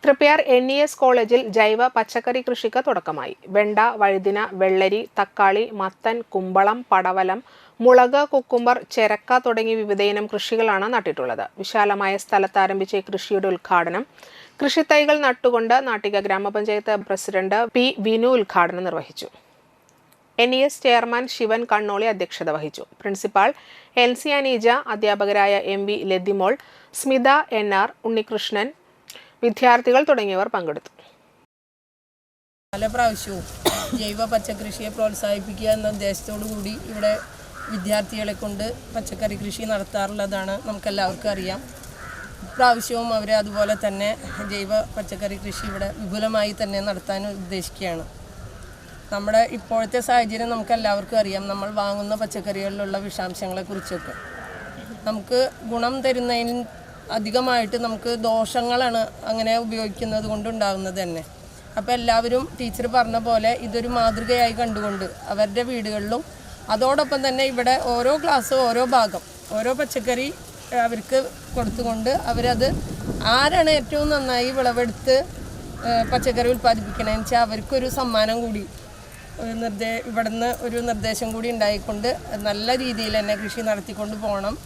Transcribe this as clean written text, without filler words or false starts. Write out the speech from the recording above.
Triprayar NES കോളേജിൽ ജൈവ പച്ചക്കറി കൃഷിക്ക് തുടക്കമായി. വെണ്ട, വഴുതിന, വെള്ളരി, തക്കാളി, മത്തൻ, കുമ്പളം, പടവലം, മുളക്, കുക്കുംബർ, ചെരക്ക തുടങ്ങി വിവിധയിനം കൃഷികളാണ് നട്ടിട്ടുള്ളത്. വിശാലമായ സ്ഥലത്ത് ആരംഭിച്ച ഈ കൃഷിയുടെ ഉദ്ഘാടനം കൃഷിത്തൈകൾ നട്ടുകൊണ്ട് നാട്ടിക ഗ്രാമപഞ്ചായത്ത് പ്രസിഡന്റ് P. വിനു ഉദ്ഘാടനം നിർവഹിച്ചു. NES ചെയർമാൻ ശിവൻ കണ്ണോളി അധ്യക്ഷത വഹിച്ചു. പ്രിൻസിപ്പാൾ LC അനീജ, അധ്യാപകരായ MV ലതിമോൾ, സ്മിത NR, ഉണ്ണികൃഷ്ണൻ, വിദ്യാർത്ഥികൾ തുടങ്ങിയവർ പങ്കെടുത്തു. പല പ്രാവശ്യവും ജൈവ പച്ചക്കൃഷിയെ പ്രോത്സാഹിപ്പിക്കുക എന്ന ഉദ്ദേശത്തോടു കൂടി ഇവിടെ വിദ്യാർത്ഥികളെ കൊണ്ട് പച്ചക്കറി കൃഷി നടത്താറുള്ളതാണ് നമുക്കെല്ലാവർക്കും അറിയാം. ഇപ്രാവശ്യവും അവർ അതുപോലെ തന്നെ ജൈവ പച്ചക്കറി കൃഷി ഇവിടെ വിപുലമായി തന്നെ നടത്താൻ ഉദ്ദേശിക്കുകയാണ്. നമ്മുടെ ഇപ്പോഴത്തെ സാഹചര്യം നമുക്കെല്ലാവർക്കും അറിയാം. നമ്മൾ വാങ്ങുന്ന പച്ചക്കറികളിലുള്ള വിഷാംശങ്ങളെക്കുറിച്ചൊക്കെ നമുക്ക് ഗുണം തരുന്നതിന് അധികമായിട്ട് നമുക്ക് ദോഷങ്ങളാണ് അങ്ങനെ ഉപയോഗിക്കുന്നത് കൊണ്ടുണ്ടാകുന്നത് തന്നെ. അപ്പോൾ എല്ലാവരും ടീച്ചർ പറഞ്ഞ പോലെ ഇതൊരു മാതൃകയായി കണ്ടുകൊണ്ട് അവരുടെ വീടുകളിലും അതോടൊപ്പം തന്നെ ഇവിടെ ഓരോ ക്ലാസ്, ഓരോ ഭാഗം, ഓരോ പച്ചക്കറി അവർക്ക് കൊടുത്തുകൊണ്ട് അവരത് ആരാണ് ഏറ്റവും നന്നായി വിളവെടുത്ത് പച്ചക്കറി ഉൽപ്പാദിപ്പിക്കണമെന്ന് വെച്ചാൽ അവർക്കൊരു സമ്മാനം കൂടി ഇവിടുന്ന് ഒരു നിർദ്ദേശം കൂടി ഉണ്ടായിക്കൊണ്ട് നല്ല രീതിയിൽ തന്നെ കൃഷി നടത്തിക്കൊണ്ട് പോകണം.